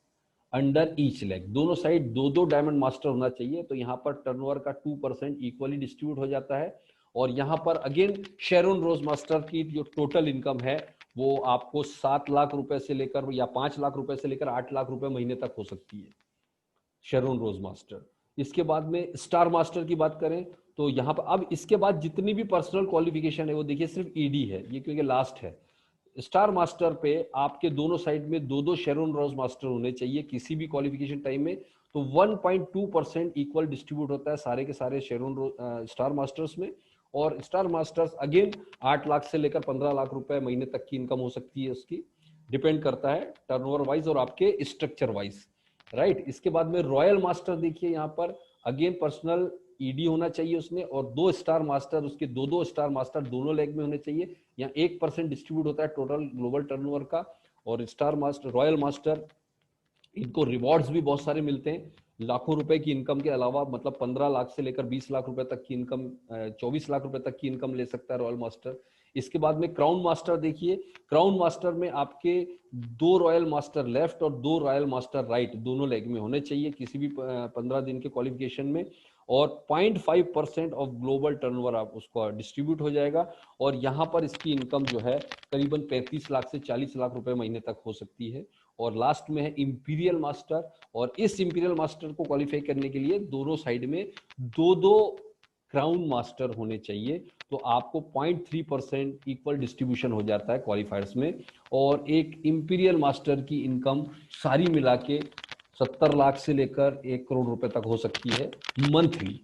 under each leg. दोनों साइड 2-2 डायमंड मास्टर होना चाहिए। तो यहाँ पर टर्नओवर का 2% इक्वली डिस्ट्रीब्यूट हो जाता है। और यहाँ पर अगेन शेरोन रोज मास्टर की जो टोटल इनकम है वो आपको 7 लाख रुपए से लेकर या 5 लाख रुपए से लेकर 8 लाख रुपए महीने तक हो सकती है, शेरोन रोज मास्टर। इसके बाद में स्टार मास्टर की बात करें तो यहाँ पर अब इसके बाद जितनी भी पर्सनल क्वालिफिकेशन है वो देखिए सिर्फ ईडी है ये, क्योंकि लास्ट है। स्टार मास्टर पे आपके दोनों साइड में 2-2 शेरोन रोज मास्टर होने चाहिए किसी भी क्वालिफिकेशन टाइम में। तो 1.2% इक्वल डिस्ट्रीब्यूट होता है सारे के सारे शेरोन स्टार मास्टर्स में। और स्टार मास्टर्स अगेन 8 लाख से लेकर 15 लाख रुपए महीने तक की इनकम हो सकती है उसकी, डिपेंड करता है टर्नओवर वाइज और आपके स्ट्रक्चर वाइज, राइट। इसके बाद में रॉयल मास्टर देखिए, यहाँ पर अगेन पर्सनल ईडी होना चाहिए उसने, और 2 स्टार मास्टर, उसके 2-2 स्टार मास्टर दोनों लेग में होने चाहिए। यहाँ 1% डिस्ट्रीब्यूट होता है टोटल ग्लोबल टर्नओवर का। और स्टार मास्टर, रॉयल मास्टर, इनको रिवॉर्ड्स भी बहुत सारे मिलते हैं लाखों रुपए की इनकम के अलावा, मतलब 15 लाख से लेकर 20 लाख रुपए तक की इनकम, 24 लाख रुपए तक की इनकम ले सकता है रॉयल मास्टर। इसके बाद में क्राउन मास्टर देखिए, क्राउन मास्टर में आपके 2 रॉयल मास्टर लेफ्ट और 2 रॉयल मास्टर राइट दोनों लेग में होने चाहिए किसी भी 15 दिन के क्वालिफिकेशन में। और 0.5% ऑफ ग्लोबल टर्नओवर आप उसको डिस्ट्रीब्यूट हो जाएगा। और यहाँ पर इसकी इनकम जो है करीबन 35 लाख से 40 लाख रुपए महीने तक हो सकती है। और लास्ट में है इंपीरियल मास्टर, और इस इंपीरियल मास्टर को क्वालिफाई करने के लिए दोनों साइड में 2-2 क्राउन मास्टर होने चाहिए। तो आपको 0.3% इक्वल डिस्ट्रीब्यूशन हो जाता है क्वालिफायर्स में। और एक इंपीरियल मास्टर की इनकम सारी मिला के 70 लाख से लेकर 1 करोड़ रुपए तक हो सकती है मंथली।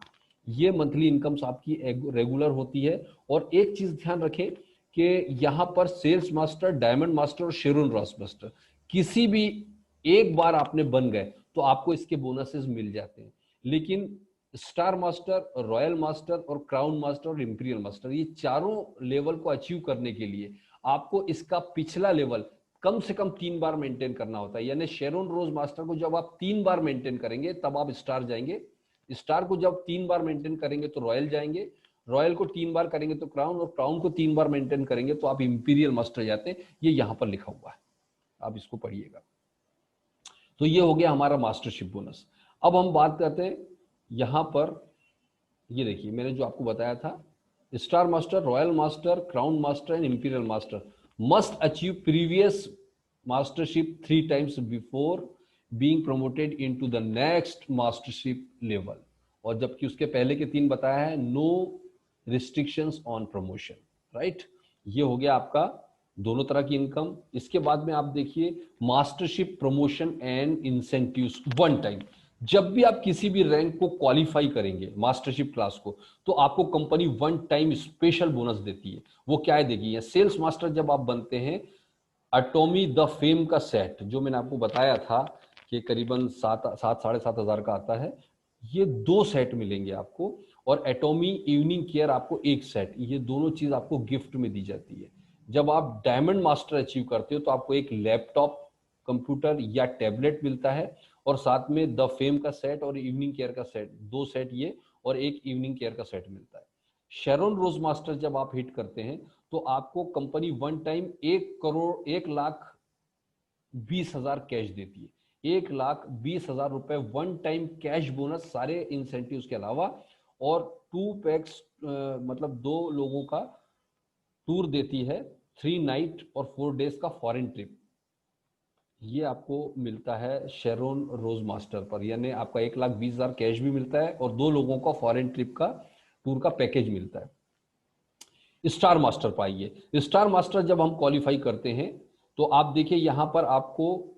ये मंथली इनकम्स आपकी रेगुलर होती है। और एक चीज ध्यान रखें कि यहां पर सेल्स मास्टर, डायमंड मास्टर और शेरोन रॉस मास्टर किसी भी एक बार आपने बन गए तो आपको इसके बोनसेस मिल जाते हैं। लेकिन स्टार मास्टर, रॉयल मास्टर और क्राउन मास्टर और इंपीरियल मास्टर, ये चारों लेवल को अचीव करने के लिए आपको इसका पिछला लेवल कम से कम 3 बार मेंटेन करना होता है। यानी शेरोन रोज मास्टर को जब आप 3 बार मेंटेन करेंगे तब आप स्टार जाएंगे, स्टार को जब 3 बार मेंटेन करेंगे तो रॉयल जाएंगे, रॉयल को 3 बार करेंगे तो क्राउन, और क्राउन को 3 बार मेंटेन करेंगे तो आप इंपीरियल मास्टर जाते हैं। ये यहां पर लिखा हुआ है, आप इसको पढ़िएगा। तो ये हो गया हमारा मास्टरशिप बोनस। अब हम बात करते हैं यहां पर, ये देखिए मैंने जो आपको बताया था, star master, royal master, crown master and imperial master must achieve previous mastership 3 times before being promoted into the next mastership level. और जबकि उसके पहले के 3 बताया है, no restrictions on promotion, right. ये हो गया आपका दोनों तरह की इनकम। इसके बाद में आप देखिए mastership promotion and incentives 1 time. जब भी आप किसी भी रैंक को क्वालिफाई करेंगे मास्टरशिप क्लास को, तो आपको कंपनी 1 टाइम स्पेशल बोनस देती है। वो क्या है देगी, या सेल्स मास्टर जब आप बनते हैं, एटॉमी द फेम का सेट जो मैंने आपको बताया था कि करीबन 7-7.5 हजार का आता है, ये 2 सेट मिलेंगे आपको। और एटॉमी इवनिंग केयर आपको 1 सेट, ये दोनों चीज आपको गिफ्ट में दी जाती है। जब आप डायमंड मास्टर अचीव करते हो तो आपको एक लैपटॉप, कंप्यूटर या टैबलेट मिलता है, और साथ में द फेम का सेट और इवनिंग केयर का सेट, 2 सेट ये, और एक इवनिंग केयर का सेट मिलता है। शेरोन रोज मास्टर जब आप हिट करते हैं तो आपको कंपनी 1 टाइम 1,20,000 कैश देती है। 1,20,000 रुपए 1 टाइम कैश बोनस, सारे इंसेंटिव्स के अलावा। और 2 पैक्स मतलब 2 लोगों का टूर देती है, 3 नाइट और 4 डेज का फॉरेन ट्रिप। ये आपको मिलता है शेरोन रोज मास्टर पर, यानी आपका 1,20,000 कैश भी मिलता है और 2 लोगों का फॉरेन ट्रिप का टूर का पैकेज मिलता है। स्टार मास्टर पाइए, स्टार मास्टर जब हम क्वालिफाई करते हैं तो आप देखिए यहां पर आपको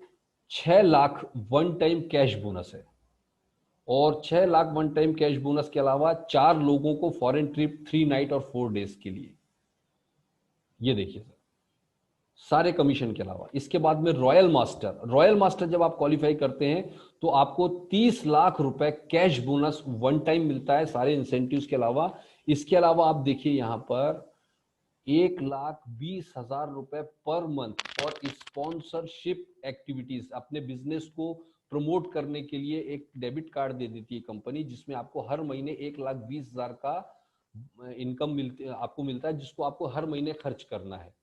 6 लाख 1 टाइम कैश बोनस है। और 6 lakh one time cash bonus के अलावा 4 लोगों को फॉरेन ट्रिप 3 नाइट और 4 डेज के लिए। ये देखिए सर, सारे कमीशन के अलावा। इसके बाद में रॉयल मास्टर, रॉयल मास्टर जब आप क्वालिफाई करते हैं तो आपको 30 लाख रुपए कैश बोनस वन टाइम मिलता है, सारे इंसेंटिव्स के अलावा। इसके अलावा आप देखिए यहां पर 1,20,000 रुपए पर मंथ और स्पॉन्सरशिप एक्टिविटीज, अपने बिजनेस को प्रमोट करने के लिए एक डेबिट कार्ड दे देती है कंपनी, जिसमें आपको हर महीने 1,20,000 का इनकम मिलती आपको मिलता है, जिसको आपको हर महीने खर्च करना है।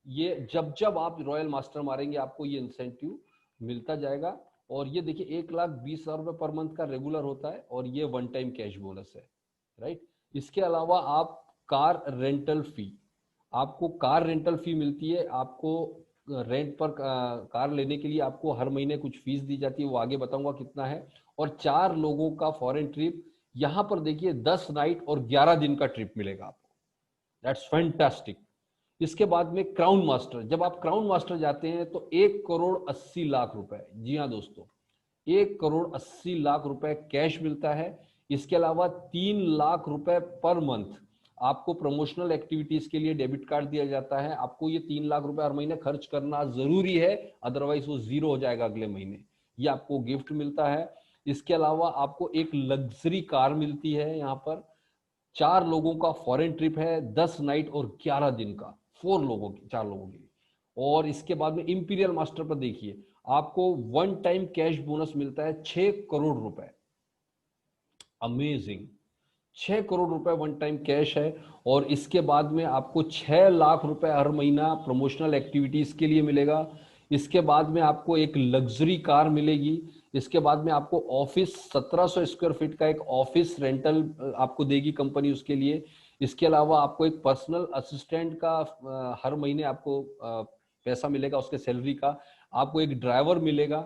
ये जब जब आप रॉयल मास्टर मारेंगे आपको ये इंसेंटिव मिलता जाएगा। और ये देखिए 1,20,000 रुपए पर मंथ का रेगुलर होता है और ये वन टाइम कैश बोनस है, राइट। इसके अलावा आप कार रेंटल फी, आपको कार रेंटल फी मिलती है, आपको रेंट पर कार लेने के लिए आपको हर महीने कुछ फीस दी जाती है, वो आगे बताऊंगा कितना है। और 4 लोगों का फॉरेन ट्रिप, यहां पर देखिए 10 नाइट और 11 दिन का ट्रिप मिलेगा आपको। That's fantastic. इसके बाद में क्राउन मास्टर, जब आप क्राउन मास्टर जाते हैं तो 1,80,00,000 रुपए, जी हाँ दोस्तों, 1,80,00,000 रुपए कैश मिलता है। इसके अलावा 3 लाख रुपए पर मंथ आपको प्रमोशनल एक्टिविटीज के लिए डेबिट कार्ड दिया जाता है। आपको ये 3 लाख रुपए हर महीने खर्च करना जरूरी है, अदरवाइज वो जीरो हो जाएगा अगले महीने। ये आपको गिफ्ट मिलता है। इसके अलावा आपको एक लग्जरी कार मिलती है। यहाँ पर 4 लोगों का फॉरेन ट्रिप है, 10 नाइट और 11 दिन का, 4 लोगों के लिए। और इसके बाद में इंपीरियल मास्टर पर देखिए आपको वन टाइम कैश बोनस मिलता है 6 करोड़ रुपए। अमेजिंग, 6 करोड़ रुपए वन टाइम कैश है। और इसके बाद में आपको 6 लाख रुपए हर महीना प्रमोशनल एक्टिविटीज के लिए मिलेगा। इसके बाद में आपको एक लग्जरी कार मिलेगी। इसके बाद में आपको ऑफिस 1700 स्क्वायर फीट का एक ऑफिस रेंटल आपको देगी कंपनी उसके लिए। इसके अलावा आपको एक पर्सनल असिस्टेंट का हर महीने आपको पैसा मिलेगा उसके सैलरी का। आपको एक ड्राइवर मिलेगा,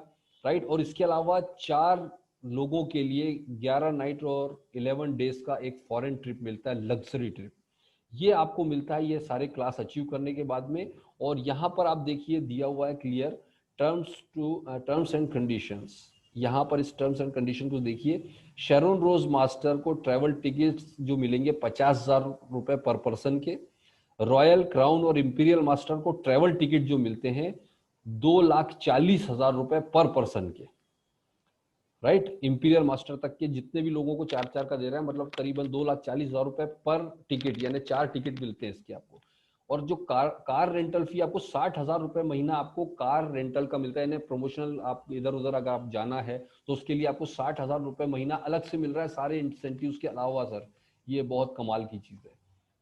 राइट। और इसके अलावा 4 लोगों के लिए 11 नाइट और 11 डेज का एक फॉरेन ट्रिप मिलता है, लग्जरी ट्रिप। ये आपको मिलता है ये सारे क्लास अचीव करने के बाद में। और यहां पर आप देखिए दिया हुआ है क्लियर टर्म्स एंड कंडीशंस। यहां पर इस टर्म्स एंड कंडीशन को देखिए, शेरोन रोज मास्टर को ट्रैवल टिकट्स जो मिलेंगे 50,000 रुपए पर पर्सन के। रॉयल क्राउन और इंपीरियल मास्टर को ट्रैवल टिकट जो मिलते हैं 2,40,000 रुपए पर पर्सन के, राइट। इंपीरियल मास्टर तक के जितने भी लोगों को 4-4 का दे रहा है, मतलब करीबन 2,40,000 रुपए पर टिकट, यानी 4 टिकट मिलते हैं इसके आपको। और जो कार रेंटल फी आपको 60,000 रुपए महीना आपको कार रेंटल का मिलता है, यानी प्रमोशनल आप इधर उधर अगर आप जाना है तो उसके लिए आपको 60,000 रुपए महीना अलग से मिल रहा है, सारे इंसेंटिव्स के अलावा। सर ये बहुत कमाल की चीज है।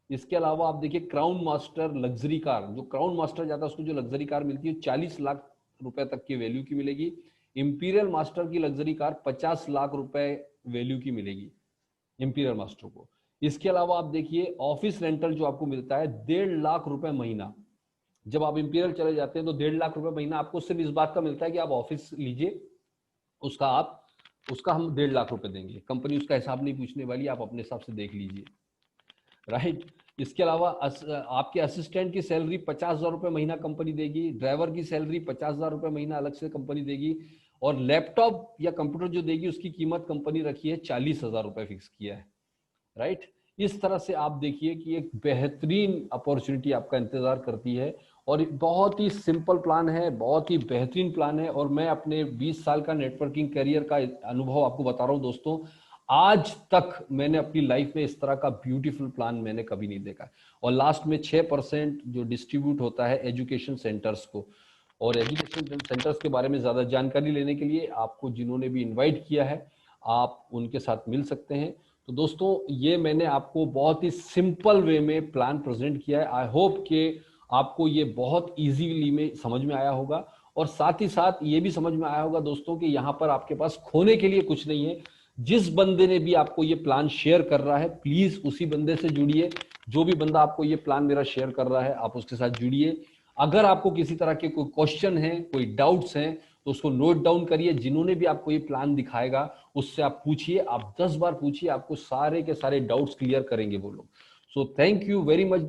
इसके अलावा आप देखिए क्राउन मास्टर लग्जरी कार, जो क्राउन मास्टर जाता है उसको जो लग्जरी कार मिलती है 40 लाख रुपए तक की वैल्यू की मिलेगी। इंपीरियल मास्टर की लग्जरी कार 50 लाख रुपए वैल्यू की मिलेगी इंपीरियल मास्टर को। इसके अलावा आप देखिए ऑफिस रेंटल जो आपको मिलता है 1.5 लाख रुपए महीना। जब आप इंपीरियल चले जाते हैं तो 1.5 लाख रुपए महीना आपको सिर्फ इस बात का मिलता है कि आप ऑफिस लीजिए, उसका हम 1.5 लाख रुपए देंगे, कंपनी उसका हिसाब नहीं पूछने वाली, आप अपने हिसाब से देख लीजिए, राइट। इसके अलावा आपके असिस्टेंट की सैलरी 50,000 रुपए महीना कंपनी देगी, ड्राइवर की सैलरी 50,000 रुपए महीना अलग से कंपनी देगी। और लैपटॉप या कंप्यूटर जो देगी उसकी कीमत कंपनी रखी है 40,000 रुपए फिक्स किया है, राइट। इस तरह से आप देखिए कि एक बेहतरीन अपॉर्चुनिटी आपका इंतजार करती है। और बहुत ही सिंपल प्लान है, बहुत ही बेहतरीन प्लान है। और मैं अपने 20 साल का नेटवर्किंग करियर का अनुभव आपको बता रहा हूं दोस्तों, आज तक मैंने अपनी लाइफ में इस तरह का ब्यूटीफुल प्लान मैंने कभी नहीं देखा। और लास्ट में 6% जो डिस्ट्रीब्यूट होता है एजुकेशन सेंटर्स को। और एजुकेशन सेंटर्स के बारे में ज्यादा जानकारी लेने के लिए आपको जिन्होंने भी इन्वाइट किया है आप उनके साथ मिल सकते हैं। तो दोस्तों ये मैंने आपको बहुत ही सिंपल वे में प्लान प्रेजेंट किया है। आई होप कि आपको ये बहुत इजीली में समझ में आया होगा। और साथ ही साथ ये भी समझ में आया होगा दोस्तों कि यहाँ पर आपके पास खोने के लिए कुछ नहीं है। जिस बंदे ने भी आपको ये प्लान शेयर कर रहा है प्लीज उसी बंदे से जुड़िए। जो भी बंदा आपको ये प्लान मेरा शेयर कर रहा है आप उसके साथ जुड़िए। अगर आपको किसी तरह के कोई क्वेश्चन है, कोई डाउट्स हैं तो उसको नोट डाउन करिए। जिन्होंने भी आपको ये प्लान दिखाएगा उससे आप पूछिए, आप 10 बार पूछिए, आपको सारे के सारे डाउट्स क्लियर करेंगे वो लोग। So thank you very much.